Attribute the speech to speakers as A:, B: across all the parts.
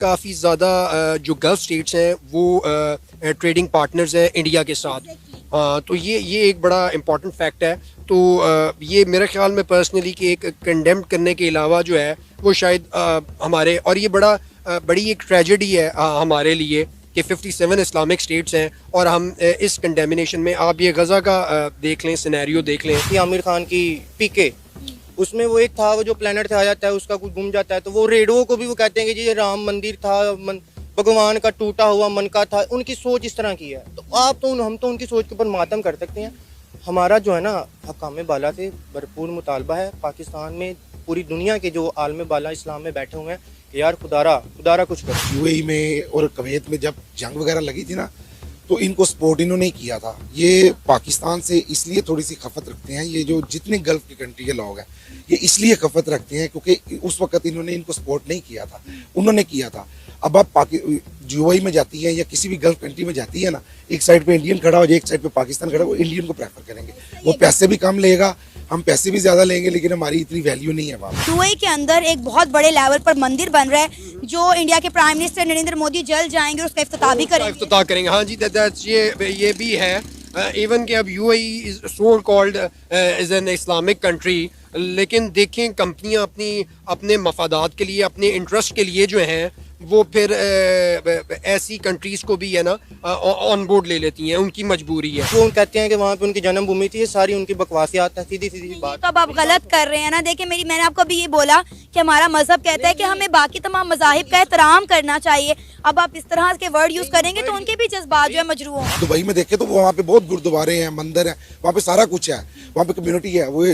A: काफ़ी ज़्यादा जो गल्फ़ स्टेट्स हैं वो ट्रेडिंग पार्टनर्स हैं इंडिया के साथ। तो ये एक बड़ा इम्पॉर्टेंट फैक्ट है। तो ये मेरे ख़्याल में पर्सनली कि एक कंडेम्ड करने के अलावा जो है वो शायद हमारे और ये बड़ी एक ट्रेजेडी है हमारे लिए कि 57 इस्लामिक स्टेट्स हैं और हम इस कंडेमिनेशन में आप ये गज़ा का देख लें, सिनेरियो देख लें।
B: कि आमिर खान की पीके उसमें वो एक था, वो जो प्लेनेट से आ जाता है उसका कुछ गुम जाता है, तो वो रेडियो को भी वो कहते हैं कि जी ये राम मंदिर था, भगवान का टूटा हुआ मन का था। उनकी सोच इस तरह की है, तो हम तो उनकी सोच के ऊपर मातम कर सकते हैं। हमारा जो है ना हकाम बाला से भरपूर मुतालबा है पाकिस्तान में, पूरी दुनिया के जो आलम बाला इस्लाम में बैठे हुए हैं कि यार खुदारा कुछ करो।
C: यूएई में और कुवैत में जब जंग वगैरह लगी थी ना, तो इनको सपोर्ट इन्होंने किया था। ये पाकिस्तान से इसलिए थोड़ी सी खफत रखते हैं, ये जो जितने गल्फ की कंट्री के लोग हैं ये इसलिए खफत रखते हैं क्योंकि उस वक्त इन्होंने इनको सपोर्ट नहीं किया था, उन्होंने किया था। अब आप यूएई में जाती है या किसी भी गल्फ कंट्री में जाती है ना, एक साइड पे इंडियन खड़ा हो जाए, एक साइड पे पाकिस्तान खड़ा हो, वो इंडियन को प्रेफर करेंगे। वो पैसे भी कम लेगा, हम पैसे भी ज्यादा लेंगे, लेकिन हमारी इतनी वैल्यू नहीं है वहाँ।
D: यूएई के अंदर एक बहुत बड़े लेवल पर मंदिर बन रहा है जो इंडिया के प्राइम मिनिस्टर नरेंद्र मोदी जल्द जाएंगे और उसका इफ्तिताह भी करेंगे।
A: हाँ जी, ये भी है। इवन कि अब UAE is so called is an Islamic country, लेकिन देखें कंपनियां अपने मफादात के लिए, अपने इंटरेस्ट के लिए जो हैं वो फिर ऐसी कंट्रीज को भी है ना ऑन बोर्ड ले लेती हैं, उनकी मजबूरी है।
B: वो कहते हैं कि वहाँ पे उनकी जन्मभूमि थी, ये सारी उनकी बकवासियात है, सीधी बात।
D: तो अब आप गलत कर रहे हैं ना। देखिए मैंने आपको अभी ये बोला कि हमारा मजहब कहता है कि हमें बाकी तमाम मजाहिब का एहतराम करना चाहिए। अब आप इस तरह के वर्ड यूज करेंगे तो उनके भी जज्बात जो है मजरू होंगे।
C: दुबई में देखे तो वहाँ पे बहुत गुरुद्वारे हैं, मंदिर हैं, वहाँ पे सारा कुछ है, वहाँ पे कम्युनिटी है। वो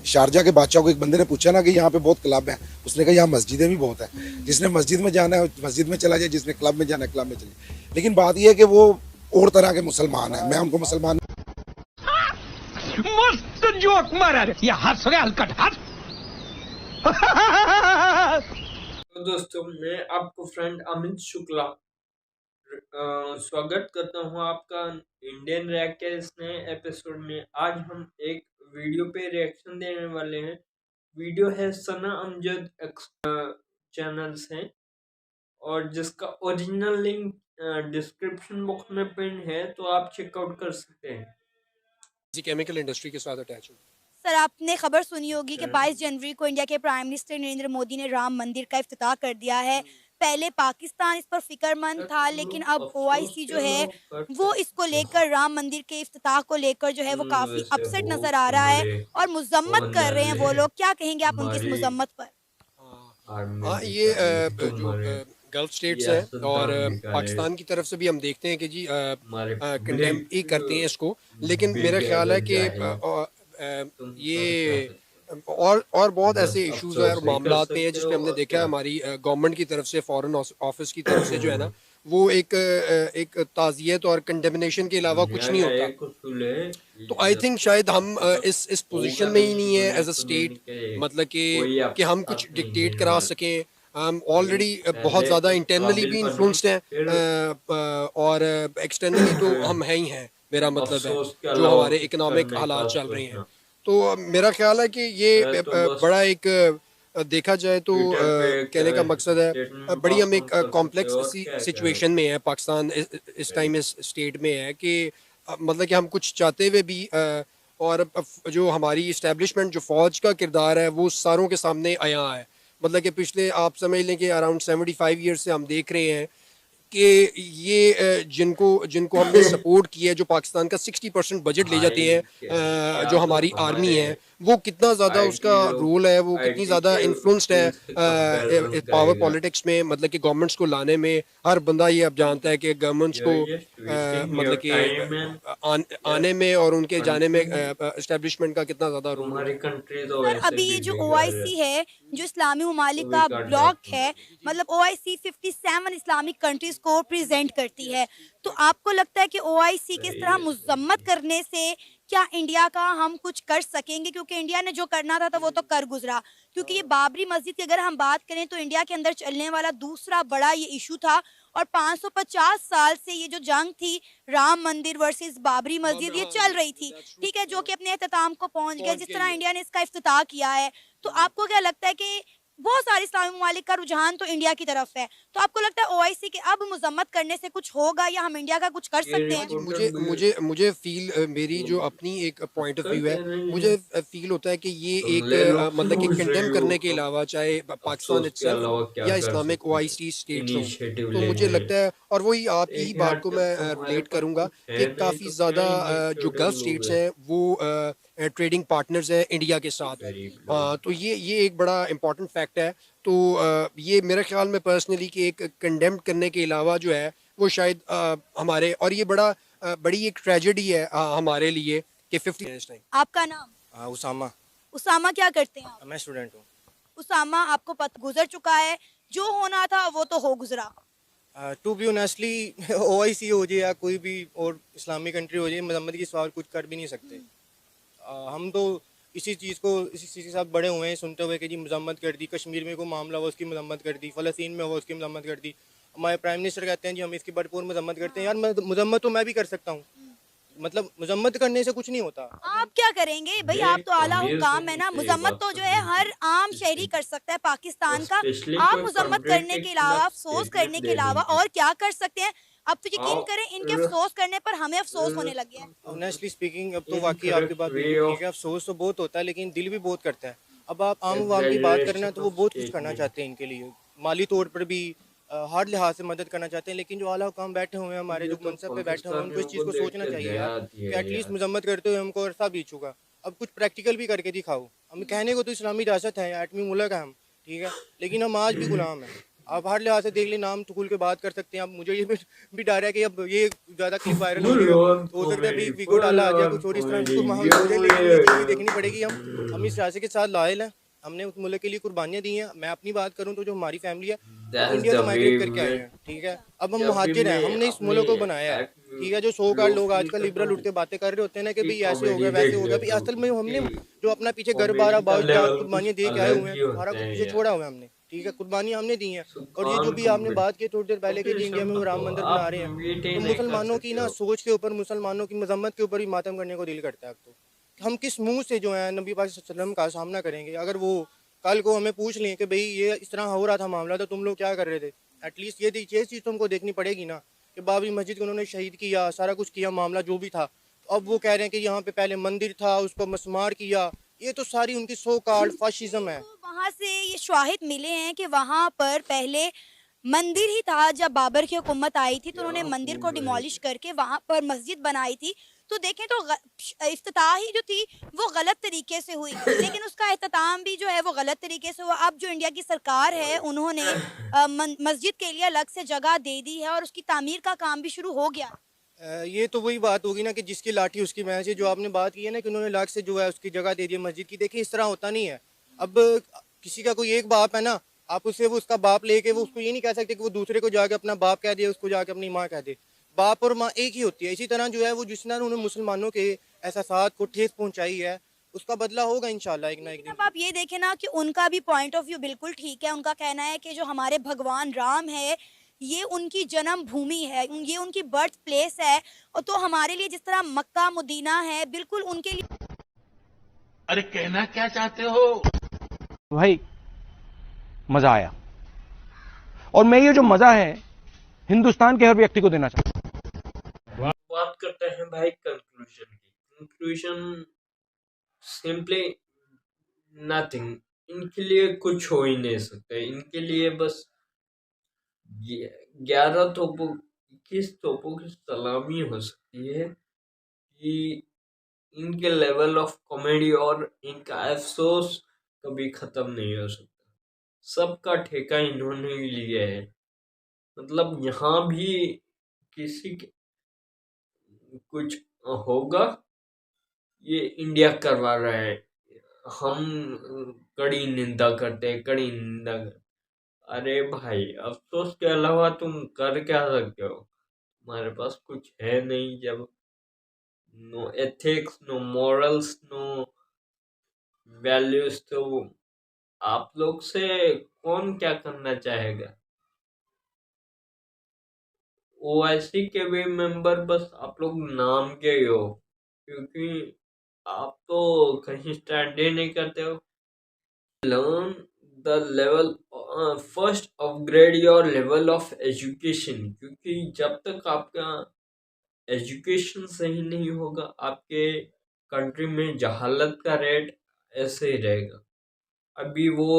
C: शारजा के बादशाह को एक बंदे ने पूछा ना कि यहाँ पे बहुत क्लब है, उसने कहा यहाँ मस्जिदें भी बहुत है। जिसने मस्जिद में जाना है मस्जिद में चला जाए, जिसने क्लब में जाना है क्लब में चले जाए। लेकिन बात यह है कि वो और तरह के मुसलमान है, मैं उनको मुसलमान
E: मस्त जोक मारा रे, ये हंस रहे हलकट हंस।
F: तो दोस्तों, मैं आपको फ्रेंड अमित शुक्ला स्वागत करता हूं आपका इंडियन रैक के इस नए एपिसोड में। आज हम एक वीडियो पे रिएक्शन देने वाले हैं। वीडियो है सना अमजद चैनल से और जिसका ओरिजिनल लिंक डिस्क्रिप्शन बॉक्स में पिन है, तो आप चेकआउट कर सकते हैं।
A: केमिकल इंडस्ट्री के साथ अटैच है।
D: सर, आपने खबर सुनी होगी कि 22 जनवरी को इंडिया के प्राइम मिनिस्टर नरेंद्र मोदी ने राम मंदिर का इफ्तिताह कर दिया है। पहले पाकिस्तान इस पर फिक्रमंद था, लेकिन अब ओआईसी जो है वो इसको लेकर, राम मंदिर के इफ्तिताह को लेकर जो है वो काफी अपसेट नजर आ रहा है और मुजम्मत कर रहे हैं वो लोग। क्या कहेंगे आप उनकी इस मुजम्मत पर?
A: हाँ, ये जो गल्फ स्टेट्स हैं और पाकिस्तान की तरफ से भी हम देखते हैं कि जी कंडेम ही करते हैं इसको, लेकिन मेरा ख्याल है कि ये और बहुत ऐसे इश्यूज और मामलात में है जिसपे हमने देखा है हमारी गवर्नमेंट की तरफ से, फॉरेन ऑफिस की तरफ से जो है ना वो एक ताज़ियत और कंडेमिनेशन के अलावा कुछ नहीं होता। तो आई थिंक शायद हम इस पोजीशन में ही नहीं है एज अ स्टेट, मतलब कि हम कुछ डिक्टेट करा सकें। हम ऑलरेडी बहुत ज़्यादा इंटरनली भी इन्फ्लुएंस्ड हैं और एक्सटर्नली तो हम हैं ही हैं, मेरा मतलब है जो हमारे इकोनॉमिक हालात चल रहे हैं। तो मेरा ख्याल है कि ये बड़ा एक देखा जाए तो कहने का मकसद है बड़ी हम एक कॉम्प्लेक्स सिचुएशन में है पाकिस्तान इस टाइम इस स्टेट में है कि मतलब कि हम कुछ चाहते हुए भी और जो हमारी इस्टेब्लिशमेंट जो फ़ौज का किरदार है वो सारों के सामने आया है। मतलब कि पिछले आप समझ लें कि अराउंड 75 ईयर्स से हम देख रहे हैं कि ये जिनको हमने सपोर्ट किया है, जो पाकिस्तान का 60% बजट ले जाते हैं, जो हमारी आर्मी है, वो कितना ज़्यादा उसका रोल है, वो कितनी ज़्यादा इन्फ्लुएंस्ड है पावर पॉलिटिक्स में, मतलब कि गवर्नमेंट्स को लाने में। हर बंदा ये अब जानता है कि गवर्नमेंट्स को मतलब कि आने में और उनके जाने में एस्टेब्लिशमेंट का कितना ज़्यादा रोल है।
D: सर, अभी ये जो ओआईसी है, जो इस्लामी ममालिक का ब्लॉक है, मतलब ओआईसी 57 इस्लामिक कंट्रीज को प्रेजेंट करती है। तो आपको लगता है कि ओआईसी के इस तरह मुजम्मत करने से क्या इंडिया का हम कुछ कर सकेंगे? क्योंकि इंडिया ने जो करना था वो तो कर गुजरा। क्योंकि ये बाबरी मस्जिद की अगर हम बात करें तो इंडिया के अंदर चलने वाला दूसरा बड़ा ये इशू था और 550 साल से ये जो जंग थी राम मंदिर वर्सेस बाबरी मस्जिद ये चल रही थी, ठीक है, जो कि अपने अख्ताम को पहुंच गया। जिस तरह इंडिया ने इसका इफ्तिताह किया है, तो आपको क्या लगता है कि बहुत सारे इस्लामी ममालिक का रुझान तो इंडिया की तरफ है। तो आपको लगता है ओआईसी के अब मजम्मत करने से कुछ होगा या हम इंडिया का कुछ कर
F: ये
D: सकते हैं?
A: जी,
F: रिपोर्टर
A: मुझे मुझे मुझे फील मेरी जो अपनी एक पॉइंट ऑफ व्यू है, मुझे फील होता है कि ये एक
F: ले लो
A: मतलब कि
F: उस
A: कंडेम
F: रेडियो
A: करने के
F: को,
A: अलावा चाहे पाकिस्तान
F: अफसोस के अलावा
A: इटसेल्फ
F: क्या
A: या
F: कर
A: इस्लामिक
F: सकते हैं,
A: ओआईसी स्टेट्स हों,
F: इनिशिएटिव
A: तो मुझे
F: लेने
A: लगता है, और वही आपकी ही
F: एक
A: बात
F: यार
A: को
F: जब
A: मैं
F: तुम्हारे
A: रिलेट
F: पास
A: करूंगा
F: कुछ है
A: कि
F: नहीं
A: काफ़ी
F: तो
A: ज़्यादा
F: क्या
A: जो
F: इनिशिएटिव
A: गल्फ
F: लोगे?
A: स्टेट्स हैं वो ट्रेडिंग पार्टनर्स हैं इंडिया के साथ।
F: गरीब लोग।
A: तो ये एक बड़ा इम्पॉर्टेंट फैक्ट है। तो ये मेरे ख्याल में पर्सनली कि एक कंडेम करने के अलावा जो है वो शायद हमारे, और ये बड़ी एक ट्रेजेडी है हमारे लिए कि 50 इस टाइम।
D: आपका नाम?
B: हाँ, उसामा।
D: उसामा, क्या करते हैं आप?
B: मैं स्टूडेंट हूँ।
D: उसामा, आपको पता गुजर चुका है, जो होना था वो तो हो गुजरा।
B: टू बी ऑनेस्टली ओआईसी हो जाए या कोई भी और इस्लामिक कंट्री हो जाए, मजम्मत की सवाल कुछ कर भी नहीं सकते। हम तो इसी चीज़ के साथ बड़े हुए हैं सुनते हुए कि जी मजम्मत कर दी, कश्मीर में कोई मामला हुआ उसकी मजम्मत कर दी, फ़लस्तीन में हुआ उसकी मजम्मत कर दी। हमारे प्राइम मिनिस्टर कहते हैं जी हम इसकी भरपूर मजम्मत करते हैं। यार मजम्मत तो मैं भी कर सकता हूँ, मतलब मजम्मत करने से कुछ नहीं होता।
D: आप क्या करेंगे भाई,
F: ये
D: आप तो आला
F: अमीर
D: हुकाम
F: से
D: है ना।
F: सही
D: मुजम्मत
F: बात
D: तो जो है
F: करनी
D: हर
F: चाहिए।
D: आम शहरी कर सकता है पाकिस्तान का।
F: स्पेशली
D: आप
F: कोई
D: मुजम्मत
F: कंट्री
D: करने
F: के
D: के अलावा,
F: खिलाफ
D: अफसोस
F: स्टेटमेंट
D: करने के
F: दे
D: अलावा
F: दीजिए।
D: और क्या कर सकते हैं? अब तो यकीन
F: और
D: करें, इनके अफसोस करने पर हमें अफसोस होने लगे हैं।
B: ऑनेस्टली स्पीकिंग अब तो वाकई
F: Incorrect
B: आपकी बात
F: way
B: बिल्कुल ठीक
F: of
B: है, अफसोस तो बहुत होता है लेकिन दिल भी बहुत करता है। अब आप आम आवाम की बात करें ना तो वो
F: evaluation of
B: बहुत कुछ करना
F: statement.
B: चाहते हैं इनके लिए, माली तौर पर भी हर लिहाज से मदद करना चाहते हैं, लेकिन जो आला हुकाम बैठे हुए हैं हमारे,
F: ये
B: जो
F: तो
B: मनसब पे बैठे हुए हैं, उनको इस चीज़
F: पाकिस्तानियों
B: को
F: को
B: सोचना
F: देख के
B: चाहिए
F: दया
B: यार
F: आती
B: कि
F: है
B: एटलीस्ट
F: यार।
B: मजम्मत करते हुए हमको अरसा बीत चुका, अब कुछ प्रैक्टिकल भी करके दिखाओ। हम कहने को तो इस्लामी रियासत है, एटमी मुल्क है हम, ठीक है, लेकिन हम आज भी गुलाम हैं। आप हर लिहाज से देख लें, नाम तो खुल के बात कर सकते हैं। अब मुझे ये भी डर है कि अब ये ज़्यादा क्लिप वायरल हो रही है, तो हो सकता है भी वीगो डाला आ जाए कुछ और इस तरह की, तो मुझे, लेकिन ये चीज़ भी देखनी पड़ेगी। हम इस रास्ते के साथ लायल हैं, हमने उस मुल्क के लिए कुर्बानियाँ दी हैं। मैं अपनी बात करूँ तो जो हमारी फैमिली है वो
F: That's
B: इंडिया
F: the
B: से माइग्रेट
F: way
B: करके आए
F: मैं
B: हैं, ठीक है। अब हम
F: जब भी
B: मुहाजिर हैं,
F: मैं
B: हमने इस
F: अपने
B: मुल्क को बनाया है, ठीक है। जो 100 कार्ड लोग आजकल लिबरल उठ के बातें कर रहे होते हैं ना कि भाई ऐसे हो गया वैसे हो गया, भाई असल में हमने जो अपना पीछे घर बार
F: कॉमेडी का
B: बार
F: लेवल
B: कुर्बानियाँ
F: कुछ
B: दे के आए
F: अलग
B: हुए
F: ही
B: हैं, सारा
F: होता
B: कुछ
F: है
B: पीछे
F: यार।
B: छोड़ा हुआ है हमने, ठीक है, कुर्बानियाँ हमने दी हैं।
F: So
B: और ये जो
F: can't
B: भी आपने बात की थोड़ी देर पहले कि जी इंडिया में वो राम मंदिर बना रहे हैं, तो मुसलमानों की ना सोच के ऊपर, मुसलमानों की मजम्मत के ऊपर ही मातम करने को दिल करता है। अब तो हम किस मुंह से जो है नबी पाक सल्लल्लाहु अलैहि वसल्लम का सामना करेंगे? अगर वो कल को हमें पूछ लें कि भाई ये इस तरह हो रहा था मामला, तो तुम लोग क्या कर रहे थे? एटलीस्ट ये चीज़ तो हमको देखनी पड़ेगी ना कि बाबरी मस्जिद को उन्होंने शहीद किया, सारा कुछ किया, मामला जो भी था। तो अब वो कह रहे हैं कि यहाँ पे पहले मंदिर था, उसको मस्मार किया। ये तो सारी उनकी सो कॉल्ड फाशिज्म है।
D: तो वहां से ये शवाहिद मिले हैं कि वहां पर पहले मंदिर ही था। जब बाबर की हुकूमत आई थी तो उन्होंने मंदिर को डिमोलिश करके वहां पर मस्जिद बनाई थी। तो देखें तो इफ्तिताह ही जो थी वो गलत तरीके से हुई, लेकिन उसका एहतमाम भी जो है वो गलत तरीके से हुआ। अब जो इंडिया की सरकार है उन्होंने मस्जिद के लिए अलग से जगह दे दी है और उसकी तामीर का काम भी शुरू हो गया।
B: ये तो वही बात होगी ना कि जिसकी लाठी उसकी भैंस है। जो आपने बात की है ना कि उन्होंने लाख से जो है उसकी जगह दे दी है मस्जिद की, देखिए इस तरह होता नहीं है। अब किसी का कोई एक बाप है ना, आप उससे वो उसका बाप लेके वो उसको ये नहीं कह सकते कि वो दूसरे को जाके अपना बाप कह दे, उसको जाके अपनी माँ कह दे। बाप और माँ एक ही होती है। इसी तरह जो है वो जिस तरह उन्होंने मुसलमानों के एहसासात को ठेस पहुँचाई है, उसका बदला होगा इंशाल्लाह एक ना एक दिन।
D: अब आप ये देखें ना कि उनका भी पॉइंट ऑफ व्यू बिल्कुल ठीक है। उनका कहना है कि जो हमारे भगवान राम है ये उनकी जन्म भूमि है, ये उनकी बर्थ प्लेस है। और तो हमारे लिए जिस तरह मक्का मदीना है, बिल्कुल उनके लिए
E: अरे कहना क्या चाहते हो भाई? मजा आया, और मैं ये जो मजा है हिंदुस्तान के हर व्यक्ति को देना चाहता हूं।
F: बात करते हैं भाई कंक्लूजन की। Conclusion simply nothing. इनके लिए कुछ हो ही नहीं सकता। इनके लिए बस 11 तोपों 21 तोपों की सलामी हो सकती है कि इनके लेवल ऑफ कॉमेडी और इनका अफसोस कभी खत्म नहीं हो सकता। सबका ठेका इन्होंने ही लिया है। मतलब यहाँ भी किसी के कुछ होगा, ये इंडिया करवा रहा है। हम कड़ी निंदा करते हैं, कड़ी निंदा करते। अरे भाई, अफसोस के अलावा तुम कर क्या सकते हो? तुम्हारे पास कुछ है नहीं। जब no ethics, no morals, no values, तो आप लोग से कौन क्या करना चाहेगा? ओआईसी के भी मेंबर बस आप लोग नाम के ही हो, क्योंकि आप तो कहीं स्टैंड ही नहीं करते हो। Learn the level, first upgrade your level of education, क्योंकि जब तक आपका एजुकेशन सही नहीं होगा आपके कंट्री में जहालत का रेट ऐसे ही रहेगा। अभी वो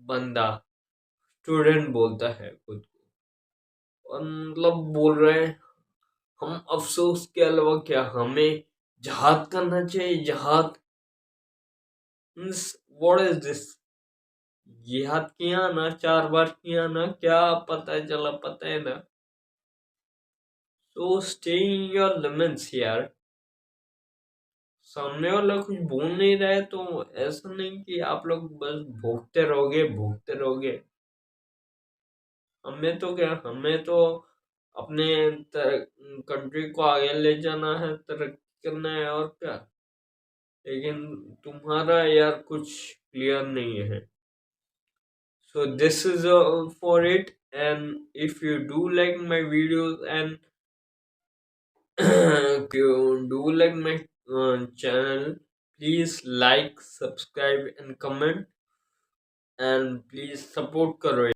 F: बंदा स्टूडेंट बोलता है खुद को, और मतलब बोल रहे हैं हम अफसोस के अलावा क्या, हमें जहाद करना चाहिए। जहाद मीन्स व्हाट इज दिस? जिहाद किया ना, 4 बार किया ना, क्या पता चला, पता है ना। तो स्टे इन योर लिमिट्स यार। सामने वाला कुछ बोल नहीं रहा है तो ऐसा नहीं कि आप लोग बस भोगते रहोगे भोगते रहोगे। हमें तो क्या, हमें तो अपने कंट्री को आगे ले जाना है, तरक्की करना है, और क्या। लेकिन तुम्हारा यार कुछ क्लियर नहीं है। So this is for it, and if you do like my videos and if you do like my channel, please like, subscribe and comment, and please support करो।